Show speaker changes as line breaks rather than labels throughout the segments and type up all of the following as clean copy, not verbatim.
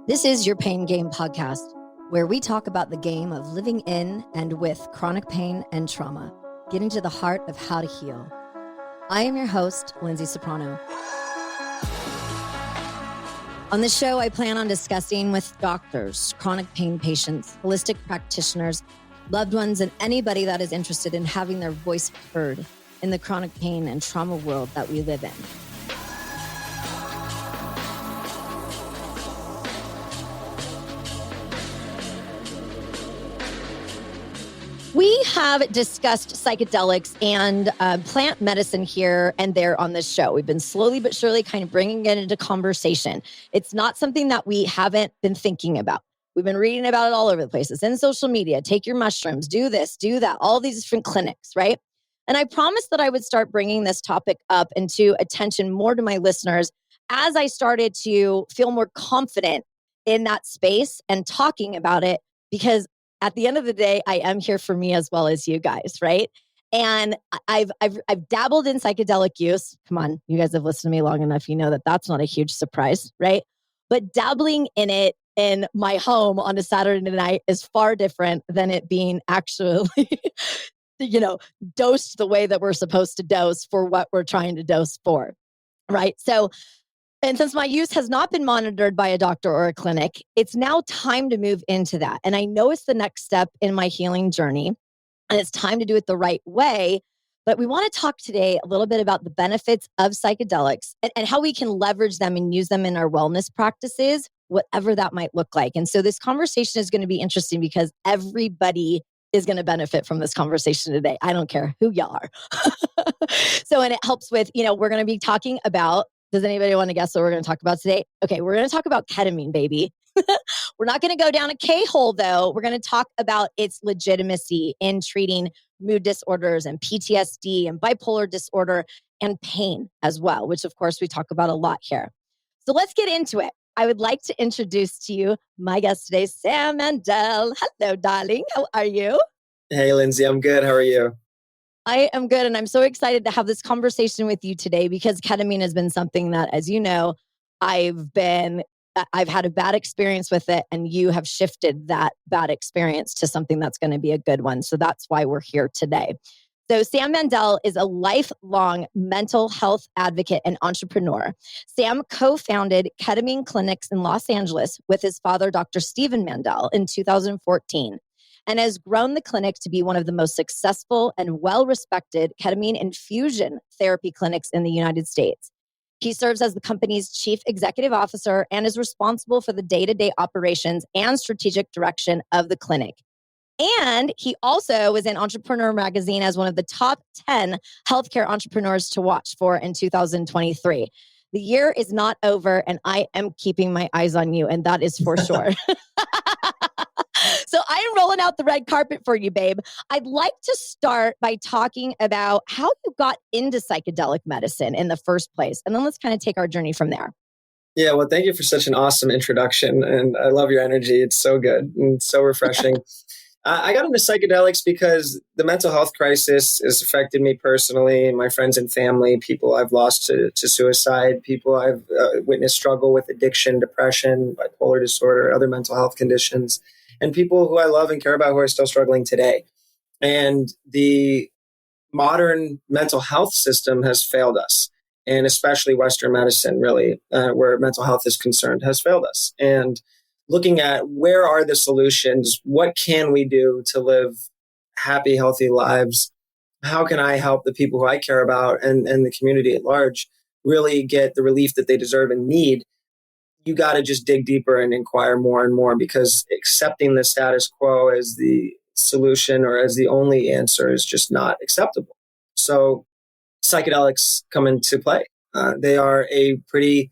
This is Your Pain Game podcast, where we talk about the game of living in and with chronic pain and trauma, getting to the heart of how to heal. I am your host, Lindsay Soprano. On this show, I plan on discussing with doctors, chronic pain patients, holistic practitioners, loved ones, and anybody that is interested in having their voice heard in the chronic pain and trauma world that we live in. We have discussed psychedelics and plant medicine here and there on this show. We've been slowly but surely kind of bringing it into conversation. It's not something that we haven't been thinking about. We've been reading about it all over the places, in social media. Take your mushrooms, do this, do that, all these different clinics, right? And I promised that I would start bringing this topic up into attention more to my listeners as I started to feel more confident in that space and talking about it, because at the end of the day, I am here for me as well as you guys, right? And I've dabbled in psychedelic use. Come on, you guys have listened to me long enough. You know that that's not a huge surprise, right? But dabbling in it in my home on a Saturday night is far different than it being actually, dosed the way that we're supposed to dose for what we're trying to dose for, right? So, and since my use has not been monitored by a doctor or a clinic, it's now time to move into that. And I know it's the next step in my healing journey, and it's time to do it the right way. But we want to talk today a little bit about the benefits of psychedelics and how we can leverage them and use them in our wellness practices, whatever that might look like. And so this conversation is going to be interesting because everybody is going to benefit from this conversation today. I don't care who y'all are. So, and it helps with, we're going to be talking about, does anybody want to guess what we're going to talk about today? Okay, we're going to talk about ketamine, baby. We're not going to go down a K-hole, though. We're going to talk about its legitimacy in treating mood disorders and PTSD and bipolar disorder and pain as well, which, of course, we talk about a lot here. So let's get into it. I would like to introduce to you my guest today, Sam Mandel. Hello, darling. How are you?
Hey, Lindsay. I'm good. How are you?
I am good. And I'm so excited to have this conversation with you today because ketamine has been something that, as you know, I've had a bad experience with it, and you have shifted that bad experience to something that's going to be a good one. So that's why we're here today. So Sam Mandel is a lifelong mental health advocate and entrepreneur. Sam co-founded ketamine clinics in Los Angeles with his father, Dr. Stephen Mandel, in 2014. And has grown the clinic to be one of the most successful and well-respected ketamine infusion therapy clinics in the United States. He serves as the company's chief executive officer and is responsible for the day-to-day operations and strategic direction of the clinic. And he also was in Entrepreneur Magazine as one of the top 10 healthcare entrepreneurs to watch for in 2023. The year is not over, and I am keeping my eyes on you, and that is for sure. So I am rolling out the red carpet for you, babe. I'd like to start by talking about how you got into psychedelic medicine in the first place. And then let's kind of take our journey from there.
Yeah, well, thank you for such an awesome introduction. And I love your energy. It's so good and so refreshing. I got into psychedelics because the mental health crisis has affected me personally, my friends and family, people I've lost to suicide, people I've witnessed struggle with addiction, depression, bipolar disorder, other mental health conditions, and people who I love and care about who are still struggling today. And the modern mental health system has failed us, and especially Western medicine, really, where mental health is concerned, has failed us. And looking at where are the solutions, what can we do to live happy, healthy lives? How can I help the people who I care about and the community at large really get the relief that they deserve and need? You got to just dig deeper and inquire more and more, because accepting the status quo as the solution or as the only answer is just not acceptable. So psychedelics come into play. They are a pretty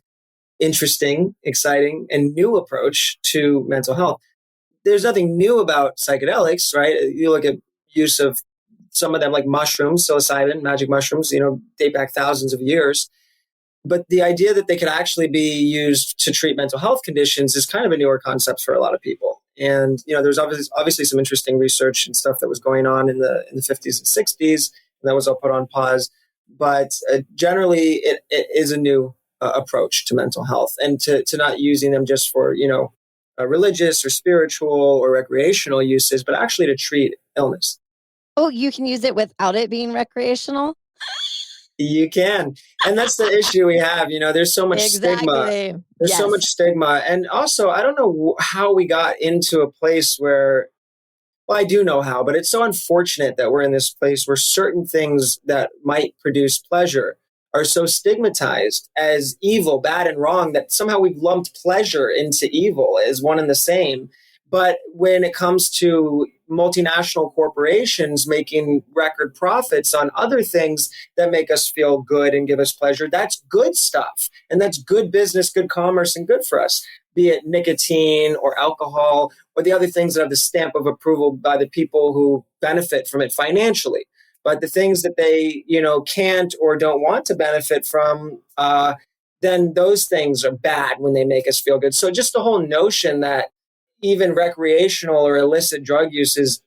interesting, exciting, and new approach to mental health. There's nothing new about psychedelics, right? You look at use of some of them like mushrooms, psilocybin, magic mushrooms, date back thousands of years. But the idea that they could actually be used to treat mental health conditions is kind of a newer concept for a lot of people. And, there's obviously some interesting research and stuff that was going on in the 50s and 60s, and that was all put on pause. But generally, it is a new approach to mental health, and to not using them just for, religious or spiritual or recreational uses, but actually to treat illness.
Oh, you can use it without it being recreational?
You can. And that's the issue we have. There's so much stigma.
Exactly.
There's so much
Yes.
stigma. And also, I don't know how we got into a place where, well, I do know how, but it's so unfortunate that we're in this place where certain things that might produce pleasure are so stigmatized as evil, bad, and wrong that somehow we've lumped pleasure into evil as one and the same. But when it comes to multinational corporations making record profits on other things that make us feel good and give us pleasure, that's good stuff. And that's good business, good commerce, and good for us, be it nicotine or alcohol or the other things that have the stamp of approval by the people who benefit from it financially. But the things that they, can't or don't want to benefit from, then those things are bad when they make us feel good. So just the whole notion that even recreational or illicit drug use is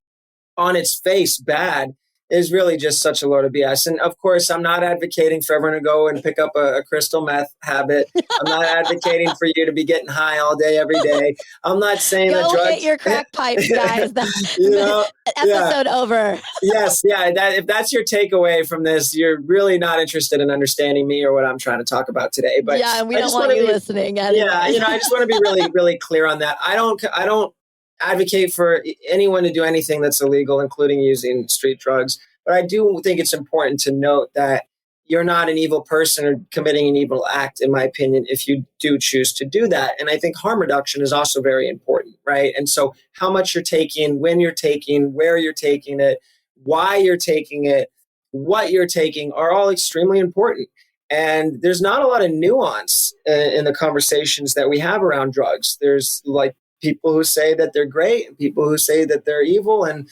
on its face bad is really just such a load of BS. And of course, I'm not advocating for everyone to go and pick up a crystal meth habit. I'm not advocating for you to be getting high all day, every day. I'm not saying that
Go
drugs...
hit your crack pipes, guys. That's
yeah.
episode over.
Yes, yeah. If that's your takeaway from this, you're really not interested in understanding me or what I'm trying to talk about today. But
yeah, and we don't want you listening anyway.
Yeah, I just want to be really, really clear on that. I don't advocate for anyone to do anything that's illegal, including using street drugs. But I do think it's important to note that you're not an evil person or committing an evil act, in my opinion, if you do choose to do that. And I think harm reduction is also very important, right? And so how much you're taking, when you're taking, where you're taking it, why you're taking it, what you're taking are all extremely important. And there's not a lot of nuance in the conversations that we have around drugs. There's like people who say that they're great and people who say that they're evil. And,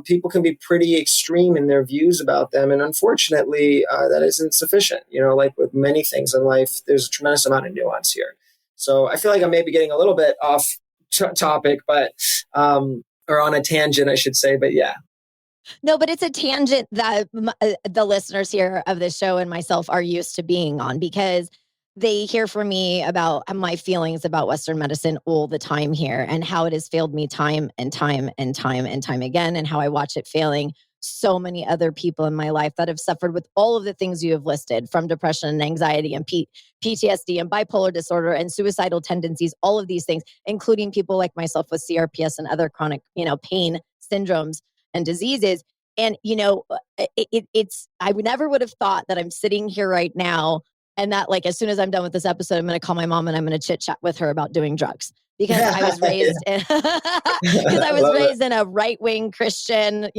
people can be pretty extreme in their views about them. And unfortunately, that isn't sufficient. Like with many things in life, there's a tremendous amount of nuance here. So I feel like I may be getting a little bit off topic, but, or on a tangent, I should say. But yeah.
No, but it's a tangent that the listeners here of this show and myself are used to being on, because they hear from me about my feelings about Western medicine all the time here, and how it has failed me time and time and time and time again, and how I watch it failing so many other people in my life that have suffered with all of the things you have listed, from depression and anxiety and PTSD and bipolar disorder and suicidal tendencies, all of these things, including people like myself with CRPS and other chronic, pain syndromes and diseases. And, I never would have thought that I'm sitting here right now and that, like, as soon as I'm done with this episode, I'm going to call my mom and I'm going to chit chat with her about doing drugs, because I was raised in a right-wing Christian,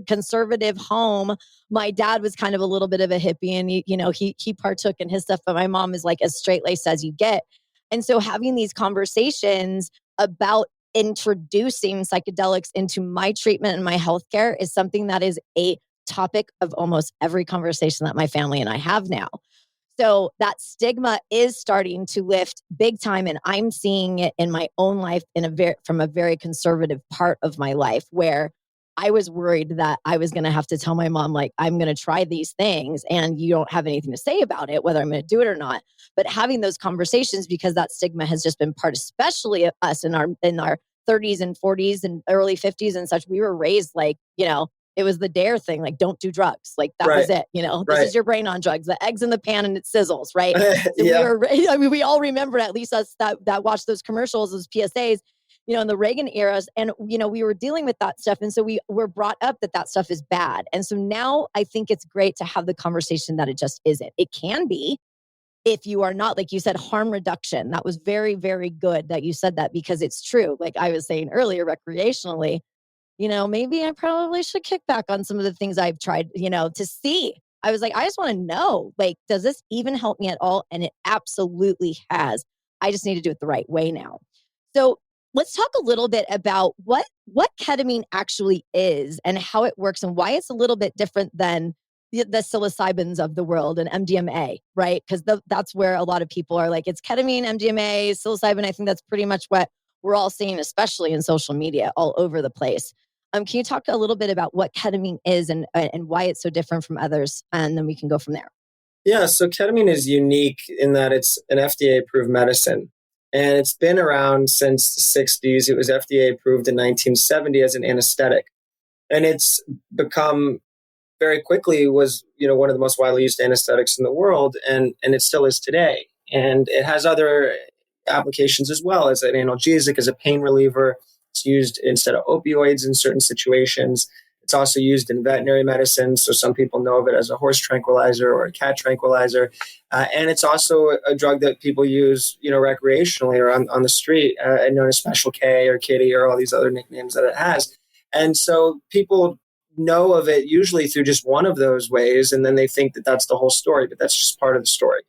conservative home. My dad was kind of a little bit of a hippie, and he partook in his stuff, but my mom is like as straight-laced as you get. And so having these conversations about introducing psychedelics into my treatment and my healthcare is something that is a topic of almost every conversation that my family and I have now. So that stigma is starting to lift big time. And I'm seeing it in my own life from a very conservative part of my life, where I was worried that I was going to have to tell my mom, like, I'm going to try these things and you don't have anything to say about it, whether I'm going to do it or not. But having those conversations, because that stigma has just been part, especially of us in our 30s and 40s and early 50s and such. We were raised like, it was the dare thing, like, don't do drugs. Like, that was it. This is your brain on drugs, the eggs in the pan and it sizzles, right? So we all remember, at least us that watched those commercials, those PSAs, in the Reagan eras. And, we were dealing with that stuff. And so we were brought up that stuff is bad. And so now I think it's great to have the conversation that it just isn't. It can be, if you are not, like you said, harm reduction. That was very, very good that you said that, because it's true. Like I was saying earlier, recreationally, maybe I probably should kick back on some of the things I've tried, to see. I was like, I just want to know, like, does this even help me at all? And it absolutely has. I just need to do it the right way now. So let's talk a little bit about what ketamine actually is and how it works, and why it's a little bit different than the psilocybins of the world and MDMA, right? Because that's where a lot of people are like, it's ketamine, MDMA, psilocybin. I think that's pretty much what we're all seeing, especially in social media all over the place. Can you talk a little bit about what ketamine is and why it's so different from others? And then we can go from there.
Yeah, so ketamine is unique in that it's an FDA approved medicine. And it's been around since the 60s. It was FDA approved in 1970 as an anesthetic. And it's become very quickly was, one of the most widely used anesthetics in the world, and it still is today. And it has other applications as well as an analgesic, as a pain reliever. It's used instead of opioids in certain situations. It's also used in veterinary medicine, so some people know of it as a horse tranquilizer or a cat tranquilizer. And it's also a drug that people use, recreationally or on the street, known as Special K or Kitty or all these other nicknames that it has. And so people know of it usually through just one of those ways, and then they think that that's the whole story, but that's just part of the story.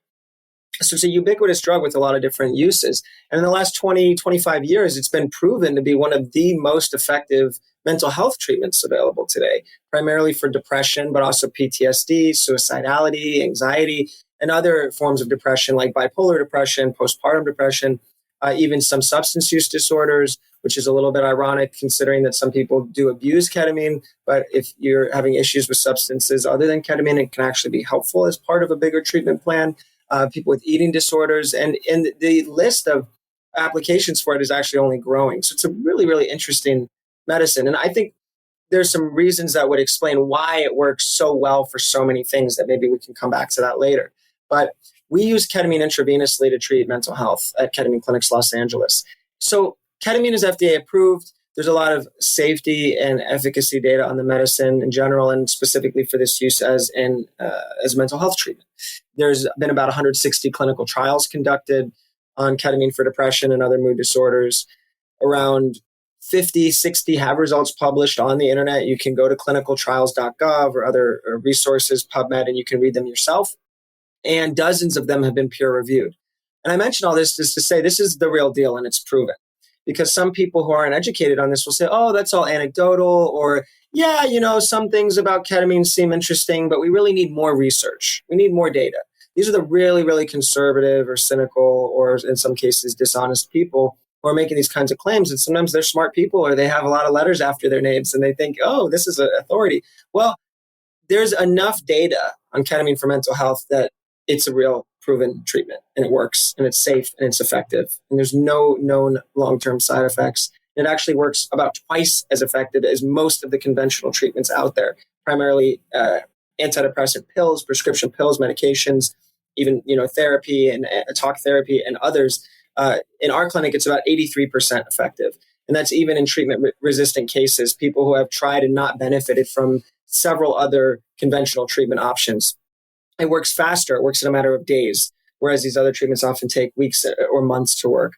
So it's a ubiquitous drug with a lot of different uses. And in the last 20, 25 years, it's been proven to be one of the most effective mental health treatments available today, primarily for depression, but also PTSD, suicidality, anxiety, and other forms of depression like bipolar depression, postpartum depression, even some substance use disorders, which is a little bit ironic considering that some people do abuse ketamine. But if you're having issues with substances other than ketamine, it can actually be helpful as part of a bigger treatment plan. People with eating disorders, and the list of applications for it is actually only growing. So it's a really, really interesting medicine. And I think there's some reasons that would explain why it works so well for so many things that maybe we can come back to that later. But we use ketamine intravenously to treat mental health at Ketamine Clinics Los Angeles. So ketamine is FDA approved. There's a lot of safety and efficacy data on the medicine in general, and specifically for this use as mental health treatment. There's been about 160 clinical trials conducted on ketamine for depression and other mood disorders. Around 50, 60 have results published on the internet. You can go to clinicaltrials.gov or other resources, PubMed, and you can read them yourself. And dozens of them have been peer reviewed. And I mention all this just to say this is the real deal and it's proven. Because some people who aren't educated on this will say, oh, that's all anecdotal, or yeah, some things about ketamine seem interesting, but we really need more research. We need more data. These are the really, really conservative or cynical or in some cases dishonest people who are making these kinds of claims. And sometimes they're smart people or they have a lot of letters after their names and they think, oh, this is an authority. Well, there's enough data on ketamine for mental health that it's a real proven treatment and it works and it's safe and it's effective. And there's no known long-term side effects. It actually works about twice as effective as most of the conventional treatments out there, primarily antidepressant pills, prescription pills, medications, even therapy and talk therapy and others. In our clinic, it's about 83% effective. And that's even in treatment-resistant cases, people who have tried and not benefited from several other conventional treatment options. It works faster. It works in a matter of days, whereas these other treatments often take weeks or months to work.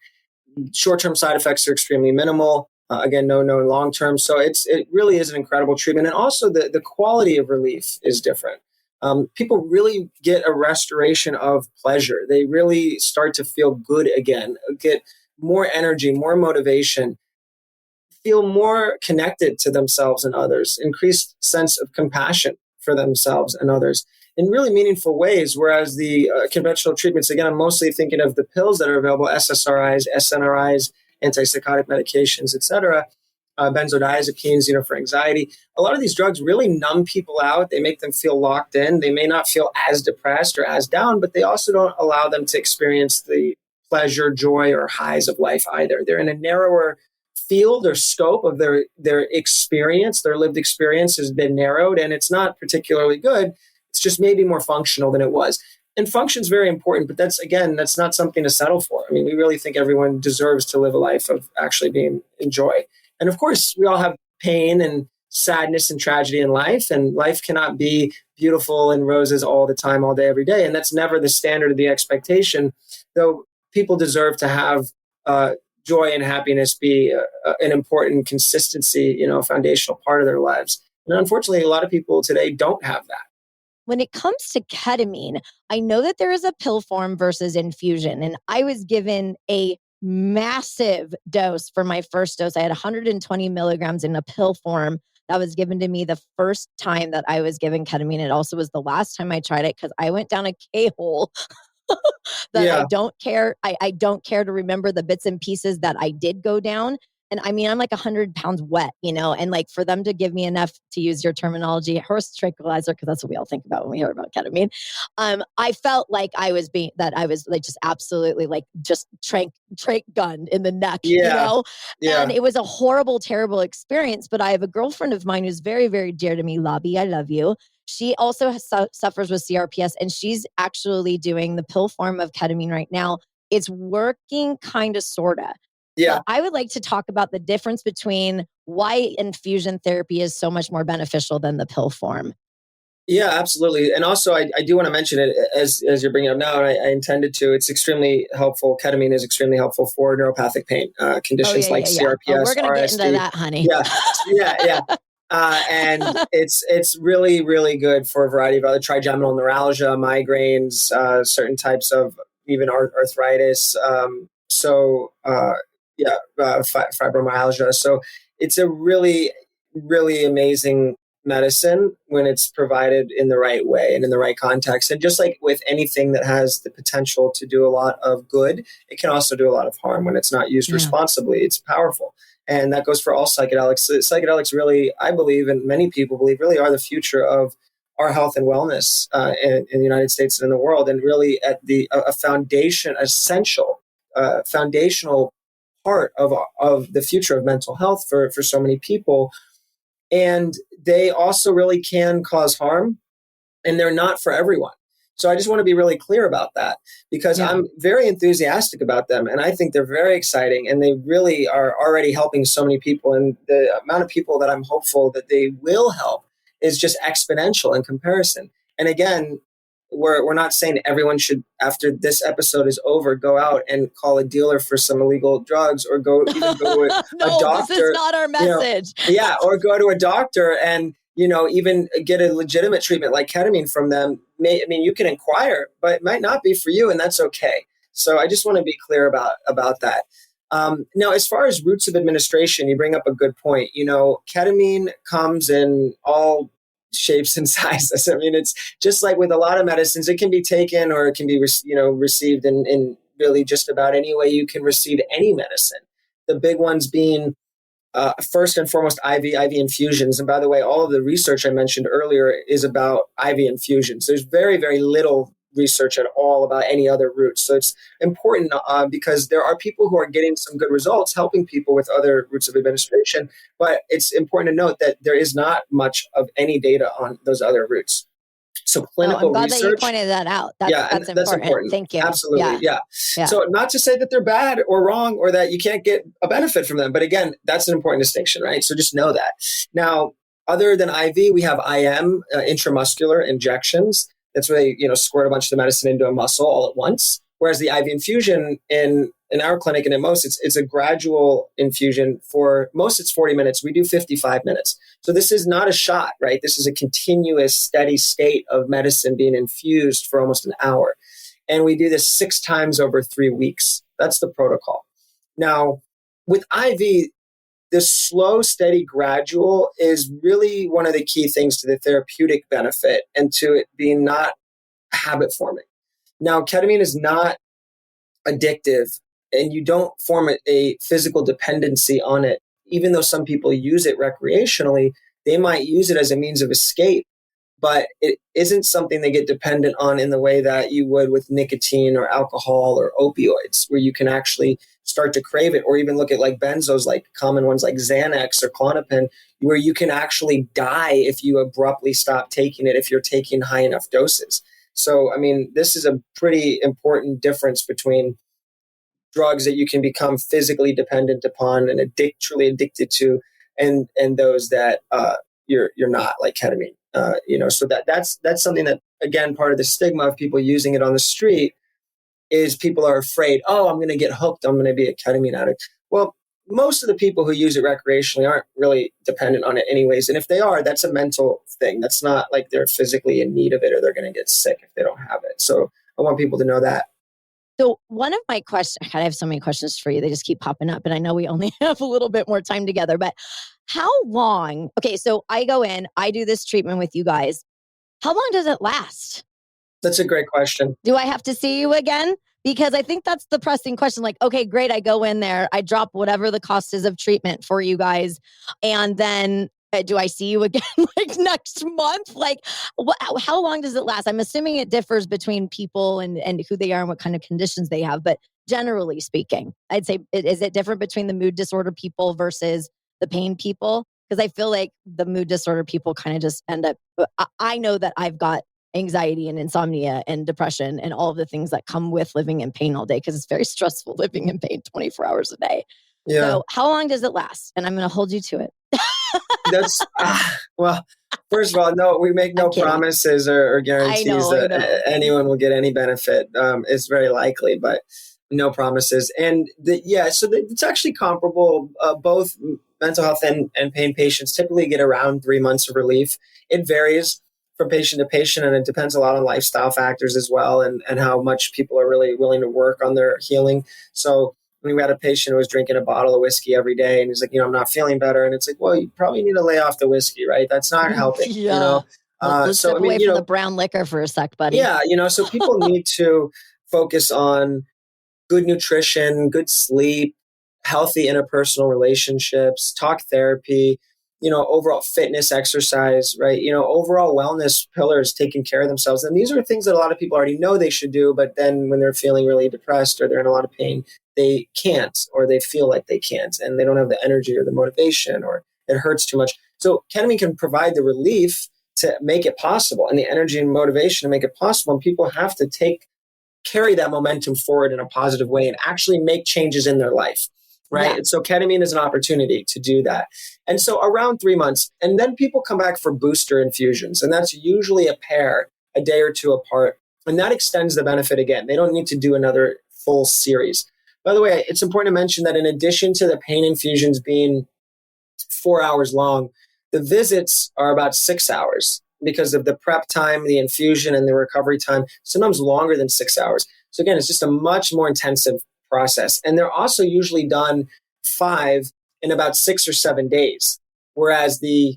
Short-term side effects are extremely minimal. Again, no known long-term. So it really is an incredible treatment. And also the quality of relief is different. People really get a restoration of pleasure. They really start to feel good again, get more energy, more motivation, feel more connected to themselves and others, increased sense of compassion for themselves and others in really meaningful ways, whereas the conventional treatments, again, I'm mostly thinking of the pills that are available, SSRIs, SNRIs, antipsychotic medications, et cetera, benzodiazepines, for anxiety. A lot of these drugs really numb people out. They make them feel locked in. They may not feel as depressed or as down, but they also don't allow them to experience the pleasure, joy, or highs of life either. They're in a narrower field or scope of their experience. Their lived experience has been narrowed, and it's not particularly good. It's just maybe more functional than it was. And function is very important, but that's not something to settle for. I mean, we really think everyone deserves to live a life of actually being in joy. And of course, we all have pain and sadness and tragedy in life, and life cannot be beautiful and roses all the time, all day, every day. And that's never the standard of the expectation, though people deserve to have joy and happiness be an important consistency, foundational part of their lives. And unfortunately, a lot of people today don't have that.
When it comes to ketamine, I know that there is a pill form versus infusion, and I was given a massive dose for my first dose. I had 120 milligrams in a pill form that was given to me the first time that I was given ketamine. It also was the last time I tried it because I went down a K-hole that
Yeah.
I don't care. I don't care to remember the bits and pieces that I did go down. And I mean, I'm like 100 pounds wet, and like for them to give me enough, to use your terminology, horse tranquilizer, because that's what we all think about when we hear about ketamine. I felt like I was like just absolutely like just trank gunned in the neck,
Yeah. Yeah.
and it was a horrible, terrible experience. But I have a girlfriend of mine who's very, very dear to me, Lobby. I love you. She also suffers with CRPS, and she's actually doing the pill form of ketamine right now. It's working kind of, sort of.
Yeah.
But I would like to talk about the difference between why infusion therapy is so much more beneficial than the pill form.
Yeah, absolutely. And also, I do want to mention it as you're bringing it up now, and I intended to. It's extremely helpful. Ketamine is extremely helpful for neuropathic pain conditions like CRPS,
we're going to get into that, honey.
Yeah. And it's really, really good for a variety of other trigeminal neuralgia, migraines, certain types of even arthritis. Fibromyalgia. So it's a really, really amazing medicine when it's provided in the right way and in the right context. And just like with anything that has the potential to do a lot of good, it can also do a lot of harm when it's not used responsibly. It's powerful. And that goes for all psychedelics. Psychedelics really, I believe, and many people believe, really are the future of our health and wellness in the United States and in the world, and really at a foundational part of the future of mental health for so many people. And they also really can cause harm, and they're not for everyone. So I just want to be really clear about that, because I'm very enthusiastic about them, and I think they're very exciting, and they really are already helping so many people. And the amount of people that I'm hopeful that they will help is just exponential in comparison. And again, we're not saying everyone should, after this episode is over, go out and call a dealer for some illegal drugs, or go to a doctor.
This is not our message.
Or go to a doctor and even get a legitimate treatment like ketamine from them. You can inquire, but it might not be for you, and that's okay. So I just want to be clear about that. Now, as far as routes of administration, you bring up a good point. Ketamine comes in all shapes and sizes. I mean, it's just like with a lot of medicines, it can be taken or it can be received in really just about any way you can receive any medicine. The big ones being first and foremost IV infusions. And by the way, all of the research I mentioned earlier is about IV infusions. There's very, very little research at all about any other routes. So it's important because there are people who are getting some good results helping people with other routes of administration, but it's important to note that there is not much of any data on those other routes. So clinical
I'm glad
research,
that you pointed that out. That's important. Thank you.
Absolutely. Yeah. So not to say that they're bad or wrong or that you can't get a benefit from them. But again, that's an important distinction, right? So just know that. Now, other than IV, we have IM, intramuscular injections. That's where they squirt a bunch of the medicine into a muscle all at once. Whereas the IV infusion in our clinic and in most, it's a gradual infusion. For most, it's 40 minutes. We do 55 minutes. So this is not a shot, right? This is a continuous, steady state of medicine being infused for almost an hour. And we do this 6 times over 3 weeks. That's the protocol. Now, with IV, the slow, steady, gradual is really one of the key things to the therapeutic benefit and to it being not habit forming. Now, ketamine is not addictive, and you don't form a physical dependency on it. Even though some people use it recreationally, they might use it as a means of escape, but it isn't something they get dependent on in the way that you would with nicotine or alcohol or opioids, where you can actually start to crave it, or even look at like benzos, like common ones like Xanax or Klonopin, where you can actually die if you abruptly stop taking it if you're taking high enough doses. So, I mean, this is a pretty important difference between drugs that you can become physically dependent upon and truly addicted to, and those that you're not, like ketamine. So that's something that, again, part of the stigma of people using it on the street is people are afraid, I'm going to get hooked, I'm going to be a ketamine addict. Well, most of the people who use it recreationally aren't really dependent on it anyways. And if they are, that's a mental thing. That's not like they're physically in need of it or they're going to get sick if they don't have it. So I want people to know that.
So one of my questions, I have so many questions for you. They just keep popping up. And I know we only have a little bit more time together, but how long? Okay, so I go in, I do this treatment with you guys. How long does it last?
That's a great question.
Do I have to see you again? Because I think that's the pressing question. Like, okay, great. I go in there, I drop whatever the cost is of treatment for you guys. And then do I see you again like next month? Like, how long does it last? I'm assuming it differs between people and who they are and what kind of conditions they have. But generally speaking, I'd say, is it different between the mood disorder people versus the pain people? Because I feel like the mood disorder people kind of just end up, I know that I've got anxiety and insomnia and depression and all of the things that come with living in pain all day, because it's very stressful living in pain 24 hours a day.
Yeah.
So how long does it last? And I'm going to hold you to it.
That's well, first of all, no, we make no promises or guarantees that anyone will get any benefit. It's very likely, but no promises. And it's actually comparable. Both mental health and pain patients typically get around 3 months of relief. It varies from patient to patient, and it depends a lot on lifestyle factors as well, and how much people are really willing to work on their healing. So we had a patient who was drinking a bottle of whiskey every day, and he's like, I'm not feeling better. And it's like, well, you probably need to lay off the whiskey, right? That's not helping,
Well, let's step away from the brown liquor for a sec, buddy.
Yeah, so people need to focus on good nutrition, good sleep, healthy interpersonal relationships, talk therapy, overall fitness, exercise, right? Overall wellness pillars, taking care of themselves. And these are things that a lot of people already know they should do, but then when they're feeling really depressed or they're in a lot of pain, they can't, or they feel like they can't, and they don't have the energy or the motivation, or it hurts too much. So ketamine can provide the relief to make it possible, and the energy and motivation to make it possible. And people have to carry that momentum forward in a positive way and actually make changes in their life. Right. Yeah. And so ketamine is an opportunity to do that. And so around 3 months, and then people come back for booster infusions. And that's usually a pair, a day or two apart. And that extends the benefit again. They don't need to do another full series. By the way, it's important to mention that in addition to the pain infusions being 4 hours long, the visits are about 6 hours because of the prep time, the infusion, and the recovery time, sometimes longer than 6 hours. So again, it's just a much more intensive process. And they're also usually done 5 in about 6 or 7 days, whereas the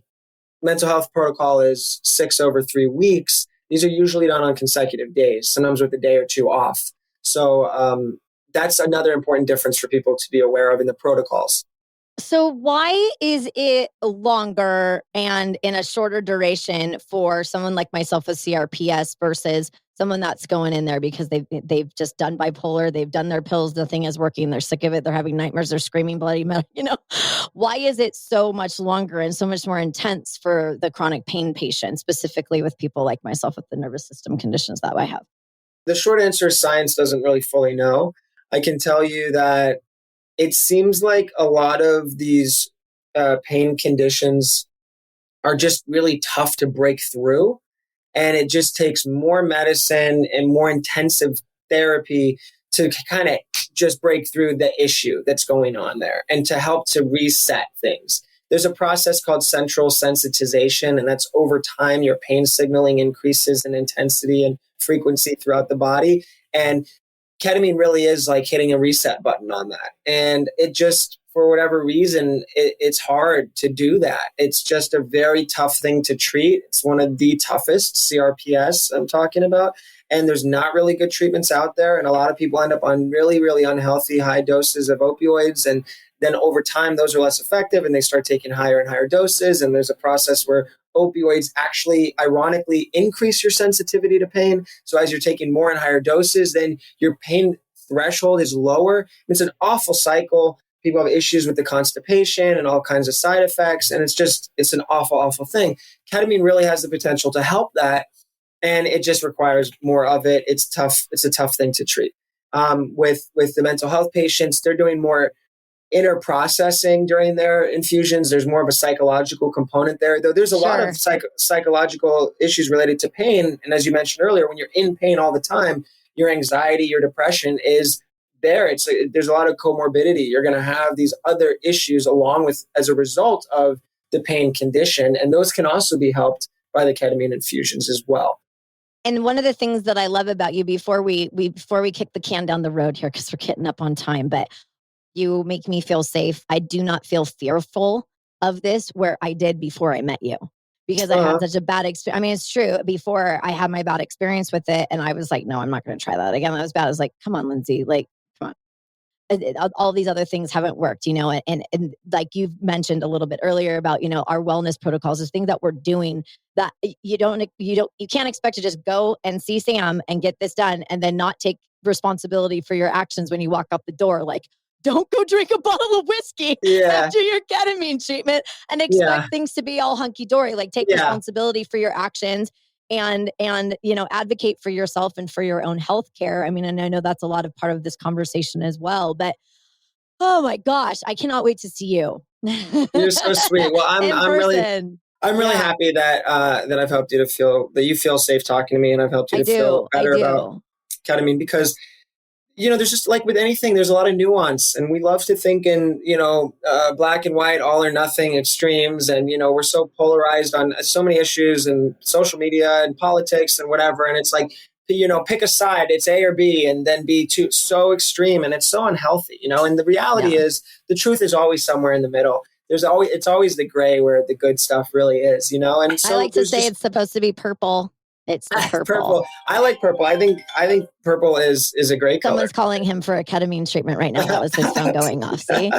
mental health protocol is 6 over 3 weeks. These are usually done on consecutive days, sometimes with a day or two off. So that's another important difference for people to be aware of in the protocols.
So why is it longer and in a shorter duration for someone like myself with CRPS versus someone that's going in there because they've just done bipolar, they've done their pills, nothing is working, they're sick of it, they're having nightmares, they're screaming bloody mess, Why is it so much longer and so much more intense for the chronic pain patient, specifically with people like myself with the nervous system conditions that I have?
The short answer is science doesn't really fully know. I can tell you that it seems like a lot of these pain conditions are just really tough to break through. And it just takes more medicine and more intensive therapy to kind of just break through the issue that's going on there and to help to reset things. There's a process called central sensitization, and that's over time your pain signaling increases in intensity and frequency throughout the body. And ketamine really is like hitting a reset button on that. And it just, for whatever reason, it's hard to do that. It's just a very tough thing to treat. It's one of the toughest CRPS I'm talking about. And there's not really good treatments out there. And a lot of people end up on really, really unhealthy high doses of opioids. And then over time, those are less effective and they start taking higher and higher doses. And there's a process where opioids actually, ironically, increase your sensitivity to pain. So as you're taking more and higher doses, then your pain threshold is lower. It's an awful cycle. People have issues with the constipation and all kinds of side effects. And it's an awful, awful thing. Ketamine really has the potential to help that. And it just requires more of it. It's tough. It's a tough thing to treat. With the mental health patients, they're doing more inner processing during their infusions. There's more of a psychological component there, though there's a lot of psychological issues related to pain. And as you mentioned earlier, when you're in pain all the time, your anxiety, your depression is there. There's a lot of comorbidity. You're going to have these other issues along with as a result of the pain condition. And those can also be helped by the ketamine infusions as well.
And one of the things that I love about you before we kick the can down the road here, because we're getting up on time, but you make me feel safe. I do not feel fearful of this where I did before I met you. because I had such a bad experience. I mean, it's true. Before I had my bad experience with it, and I was like, no, I'm not going to try that again. That was bad. I was like, come on, Lindsay, like, come on. All these other things haven't worked, you know, and like you've mentioned a little bit earlier about, you know, our wellness protocols, the things that we're doing that you can't expect to just go and see Sam and get this done and then not take responsibility for your actions when you walk out the door. Like, don't go drink a bottle of whiskey after your ketamine treatment and expect things to be all hunky dory. Like, take responsibility for your actions and you know, advocate for yourself and for your own health care. I mean, and I know that's a lot of part of this conversation as well, but oh my gosh, I cannot wait to see you.
You're so sweet. Well, I'm really happy that that I've helped you to feel that you feel safe talking to me, and I've helped you to feel better about ketamine, because you know, there's just like with anything, there's a lot of nuance, and we love to think in, you know, black and white, all or nothing extremes. And, you know, we're so polarized on so many issues and social media and politics and whatever. And it's like, you know, pick a side, it's A or B, and then be too so extreme. And it's so unhealthy, you know, and the reality is the truth is always somewhere in the middle. It's always the gray where the good stuff really is, you know? And so
I like to say it's supposed to be purple. It's purple.
I like purple. I think purple is a great color.
Someone's calling him for a ketamine treatment right now. That was his phone going off. See,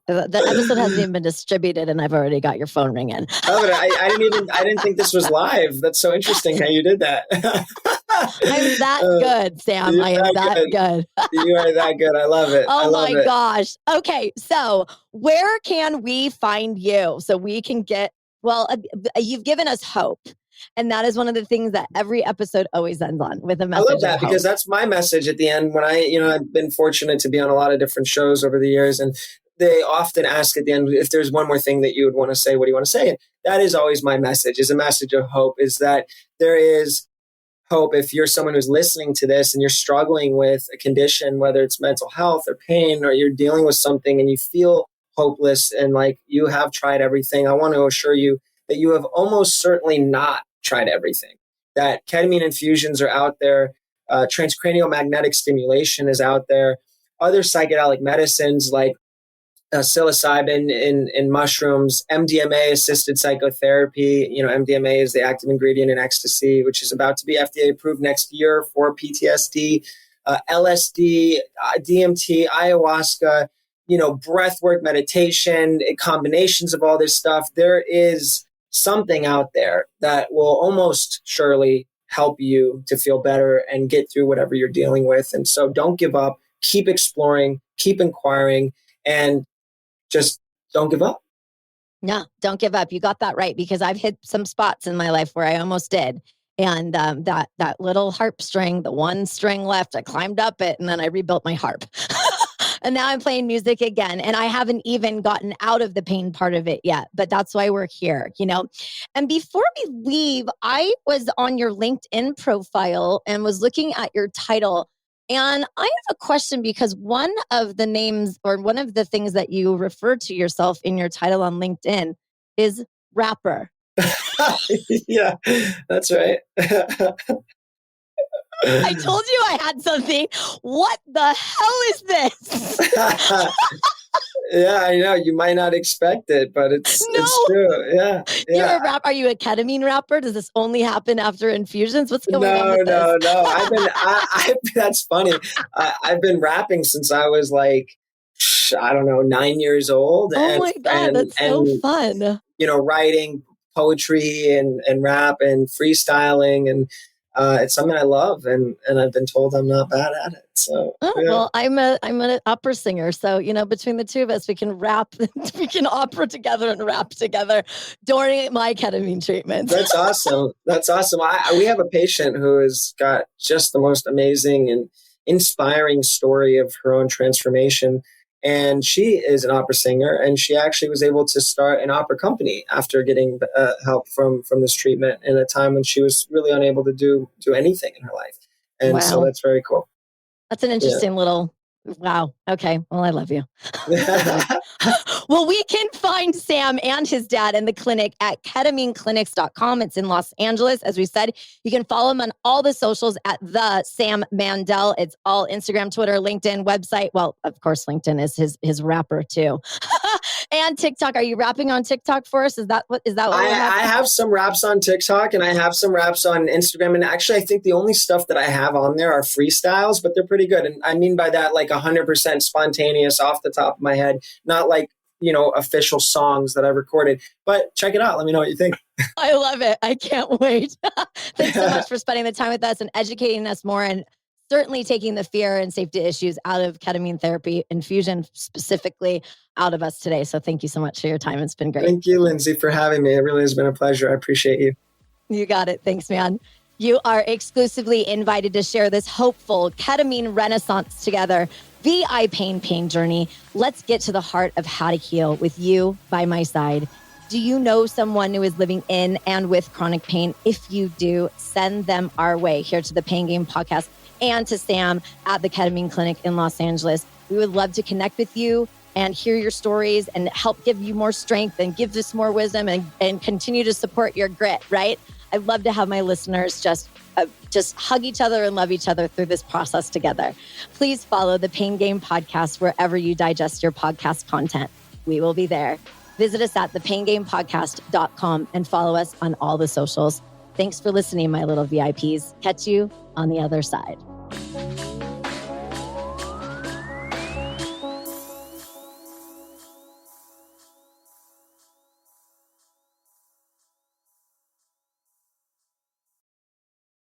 the episode hasn't even been distributed, and I've already got your phone ringing.
Oh, but I didn't think this was live. That's so interesting how you did that.
I'm that good, Sam. I am that good.
You are that good. I love it.
Oh my gosh. Okay, so where can we find you so we can get? Well, you've given us hope. And that is one of the things that every episode always ends on, with a message.
I love that, because that's my message at the end. When I've been fortunate to be on a lot of different shows over the years, and they often ask at the end, if there's one more thing that you would want to say, what do you want to say? And that is always my message, is a message of hope, is that there is hope. If you're someone who's listening to this and you're struggling with a condition, whether it's mental health or pain, or you're dealing with something and you feel hopeless and like you have tried everything, I want to assure you that you have almost certainly not tried everything. That ketamine infusions are out there, transcranial magnetic stimulation is out there, other psychedelic medicines like psilocybin in mushrooms, MDMA assisted psychotherapy. You know, MDMA is the active ingredient in ecstasy, which is about to be FDA approved next year for PTSD, LSD, DMT, ayahuasca, you know, breathwork, meditation, combinations of all this stuff. There is something out there that will almost surely help you to feel better and get through whatever you're dealing with. And so don't give up, keep exploring, keep inquiring, and just don't give up.
No, don't give up. You got that right, because I've hit some spots in my life where I almost did. And that little harp string, the one string left, I climbed up it and then I rebuilt my harp. And now I'm playing music again. And I haven't even gotten out of the pain part of it yet. But that's why we're here, you know. And before we leave, I was on your LinkedIn profile and was looking at your title. And I have a question, because one of the names, or one of the things that you refer to yourself in your title on LinkedIn, is rapper.
Yeah, that's right.
I told you I had something. What the hell is this?
Yeah, I know. You might not expect it, but it's true. Yeah.
You're a rapper. Are you a ketamine rapper? Does this only happen after infusions? What's going on with this?
No. That's funny. I've been rapping since I was like, I don't know, 9 years old.
Oh my God, that's so fun.
You know, writing poetry and rap and freestyling, and it's something I love, and I've been told I'm not bad at it. So,
well, I'm an opera singer, so you know, between the two of us, we can rap, we can opera together and rap together during my ketamine treatment.
That's awesome. That's awesome. We have a patient who has got just the most amazing and inspiring story of her own transformation. And she is an opera singer, and she actually was able to start an opera company after getting help from this treatment in a time when she was really unable to do anything in her life. And so that's very cool.
That's an interesting little, wow. Okay. Well, I love you. Well, we can find Sam and his dad in the clinic at ketamineclinics.com. It's in Los Angeles. As we said, you can follow him on all the socials at the Sam Mandel. It's all Instagram, Twitter, LinkedIn, website. Well, of course, LinkedIn is his rapper too. And TikTok. Are you rapping on TikTok for us? Is that what we have?
I have some raps on TikTok and I have some raps on Instagram. And actually, I think the only stuff that I have on there are freestyles, but they're pretty good. And I mean by that, like 100% spontaneous off the top of my head, not like, official songs that I've recorded. But check it out. Let me know what you think.
I love it. I can't wait. Thanks so much for spending the time with us and educating us more, and certainly taking the fear and safety issues out of ketamine therapy, infusion specifically, out of us today. So thank you so much for your time. It's been great.
Thank you, Lindsay, for having me. It really has been a pleasure. I appreciate you.
You got it. Thanks, man. You are exclusively invited to share this hopeful ketamine renaissance together. VI pain journey. Let's get to the heart of how to heal with you by my side. Do you know someone who is living in and with chronic pain? If you do, send them our way here to the Pain Game podcast and to Sam at the Ketamine Clinic in Los Angeles. We would love to connect with you and hear your stories and help give you more strength and give us more wisdom and continue to support your grit, right? I'd love to have my listeners just hug each other and love each other through this process together. Please follow the Pain Game podcast wherever you digest your podcast content. We will be there. Visit us at thepaingamepodcast.com and follow us on all the socials. Thanks for listening, my little VIPs. Catch you on the other side.